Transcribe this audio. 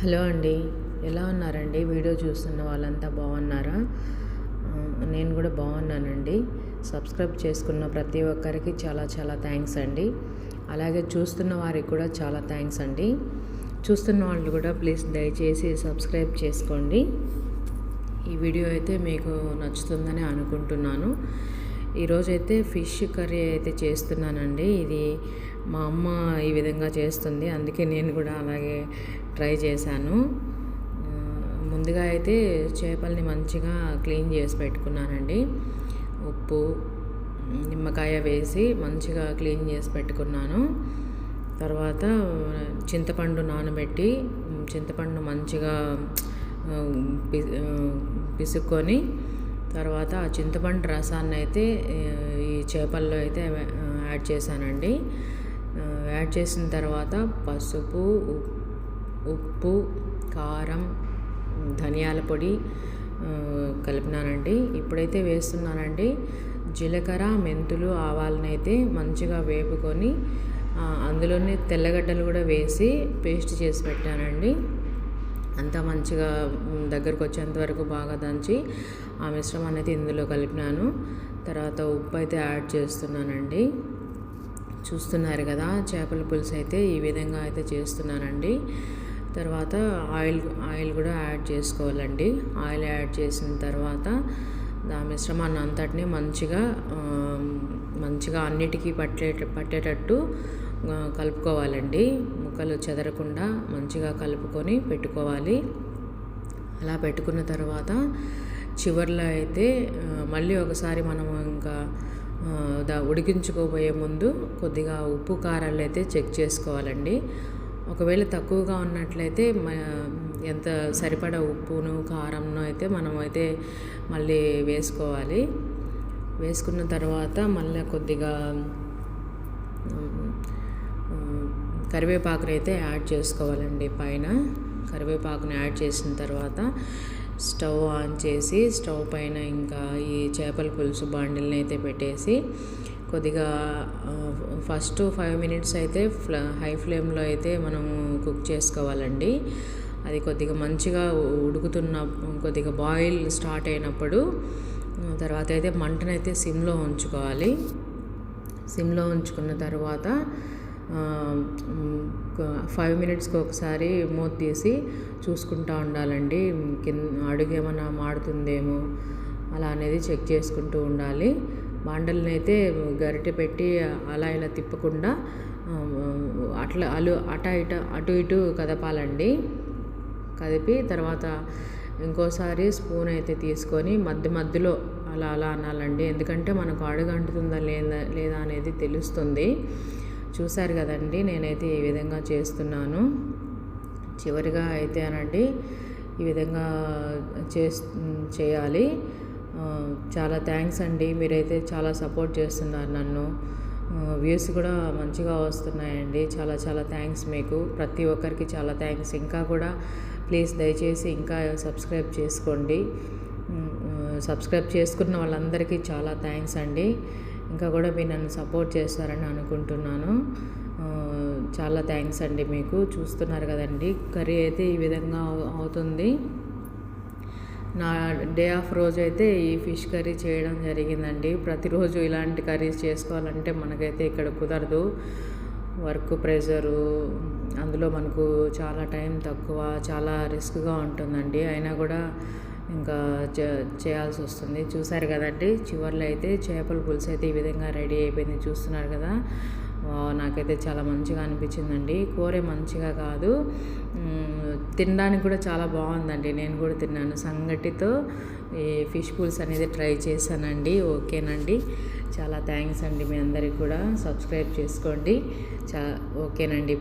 Hello అండి, ఎలా ఉన్నారండి? వీడియో చూస్తున్న వాళ్ళంతా బాగున్నారా? నేను కూడా బాగున్నానండి. సబ్స్క్రైబ్ చేసుకున్న ప్రతి ఒక్కరికి చాలా చాలా థ్యాంక్స్ అండి. అలాగే చూస్తున్న వారికి కూడా చాలా థ్యాంక్స్ అండి. చూస్తున్న వాళ్ళు కూడా ప్లీజ్ దయచేసి సబ్స్క్రైబ్ చేసుకోండి. ఈ వీడియో అయితే మీకు నచ్చుతుందని అనుకుంటున్నాను. ఈరోజైతే ఫిష్ కర్రీ అయితే చేస్తున్నానండి. ఇది మా అమ్మ ఈ విధంగా చేస్తుంది, అందుకే నేను కూడా అలాగే ట్రై చేశాను. ముందుగా అయితే చేపల్ని మంచిగా క్లీన్ చేసి పెట్టుకున్నానండి. ఉప్పు, నిమ్మకాయ వేసి మంచిగా క్లీన్ చేసి పెట్టుకున్నాను. తర్వాత చింతపండు నానబెట్టి చింతపండు మంచిగా పిసుక్కొని తర్వాత ఆ చింతపండు రసాన్ని అయితే ఈ చేపల్లో అయితే యాడ్ చేశానండి. యాడ్ చేసిన తర్వాత పసుపు, ఉప్పు, కారం, ధనియాల పొడి కలిపినానండి. ఇప్పుడైతే వేస్తున్నానండి జీలకర్ర, మెంతులు, ఆవాలను అయితే మంచిగా వేపుకొని అందులోనే తెల్లగడ్డలు కూడా వేసి పేస్ట్ చేసి పెట్టానండి. అంతా మంచిగా దగ్గరకు వచ్చేంత వరకు బాగా దంచి ఆ మిశ్రమాన్ని అయితే ఇందులో కలిపినాను. తర్వాత ఉప్పు అయితే యాడ్ చేస్తున్నానండి. చూస్తున్నారు కదా, చేపల పులుసు అయితే ఈ విధంగా అయితే చేస్తున్నానండి. తర్వాత ఆయిల్ కూడా యాడ్ చేసుకోవాలండి. ఆయిల్ యాడ్ చేసిన తర్వాత ఆ మిశ్రమాన్ని అంతటిని మంచిగా అన్నిటికీ పట్టేటట్టు కలుపుకోవాలండి. ముక్కలు చెదరకుండా మంచిగా కలుపుకొని పెట్టుకోవాలి. అలా పెట్టుకున్న తర్వాత చివర్లో అయితే మళ్ళీ ఒకసారి మనము ఇంకా ఉడికించుకోబోయే ముందు కొద్దిగా ఉప్పు కారాలు అయితే చెక్ చేసుకోవాలండి. ఒకవేళ తక్కువగా ఉన్నట్లయితే ఎంత సరిపడా ఉప్పును కారంను అయితే మనం అయితే మళ్ళీ వేసుకోవాలి. వేసుకున్న తర్వాత మళ్ళీ కొద్దిగా కరివేపాకుని అయితే యాడ్ చేసుకోవాలండి. పైన కరివేపాకుని యాడ్ చేసిన తర్వాత స్టవ్ ఆన్ చేసి స్టవ్ పైన ఇంకా ఈ చేపల పులుసు బాండిల్ని అయితే పెట్టేసి కొద్దిగా ఫస్ట్ 5 minutes అయితే హై ఫ్లేమ్లో అయితే మనం కుక్ చేసుకోవాలండి. అది కొద్దిగా మంచిగా కొద్దిగా బాయిల్ స్టార్ట్ అయినప్పుడు తర్వాత అయితే మంటనైతే సిమ్లో ఉంచుకోవాలి. సిమ్లో ఉంచుకున్న తర్వాత 5 minutesకి ఒకసారి మూత తీసి చూసుకుంటూ ఉండాలండి. అడుగు ఏమైనా మాడుతుందేమో అలా అనేది చెక్ చేసుకుంటూ ఉండాలి. బాండల్ని అయితే గరిటె పెట్టి అలా ఇలా తిప్పకుండా అటు ఇటు కదపాలండి. కదిపి తర్వాత ఇంకోసారి స్పూన్ అయితే తీసుకొని మధ్యలో అలా అనాలండి. ఎందుకంటే మనకు అడుగు అంటుతుందా లేదా అనేది తెలుస్తుంది. చూసారు కదండి, నేనైతే ఈ విధంగా చేస్తున్నాను. చివరిగా అయితే అనండి ఈ విధంగా చేయాలి. చాలా థ్యాంక్స్ అండి, మీరైతే చాలా సపోర్ట్ చేస్తున్నారు నన్ను. వ్యూస్ కూడా మంచిగా వస్తున్నాయండి. చాలా చాలా థ్యాంక్స్ మీకు ప్రతి ఒక్కరికి చాలా థ్యాంక్స్. ఇంకా కూడా ప్లీజ్ దయచేసి ఇంకా సబ్స్క్రైబ్ చేసుకోండి. సబ్స్క్రైబ్ చేసుకున్న వాళ్ళందరికీ చాలా థ్యాంక్స్ అండి. ఇంకా కూడా మీరు నన్ను సపోర్ట్ చేస్తారని అనుకుంటున్నాను. చాలా థ్యాంక్స్ అండి మీకు. చూస్తున్నారు కదండి, కర్రీ అయితే ఈ విధంగా అవుతుంది. నా డే ఆఫ్ రోజు అయితే ఈ ఫిష్ కర్రీ చేయడం జరిగిందండి. ప్రతిరోజు ఇలాంటి కర్రీస్ చేసుకోవాలంటే మనకైతే ఇక్కడ కుదరదు. వర్క్ ప్రెషరు, అందులో మనకు చాలా టైం తక్కువ, చాలా రిస్క్గా ఉంటుందండి. అయినా కూడా ఇంకా చేయాల్సి వస్తుంది. చూసారు కదండి, చివర్లో అయితే చేపల పులుసు అయితే ఈ విధంగా రెడీ అయిపోయింది. చూస్తున్నారు కదా, నాకైతే చాలా మంచిగా అనిపించిందండి. కూర మంచిగా కాదు, తినడానికి కూడా చాలా బాగుందండి. నేను కూడా తిన్నాను. సంగటితో ఈ ఫిష్ పులుసు అనేది ట్రై చేశానండి. ఓకేనండి, చాలా థ్యాంక్స్ అండి. మీ అందరికీ కూడా సబ్స్క్రైబ్ చేసుకోండి. ఓకేనండి.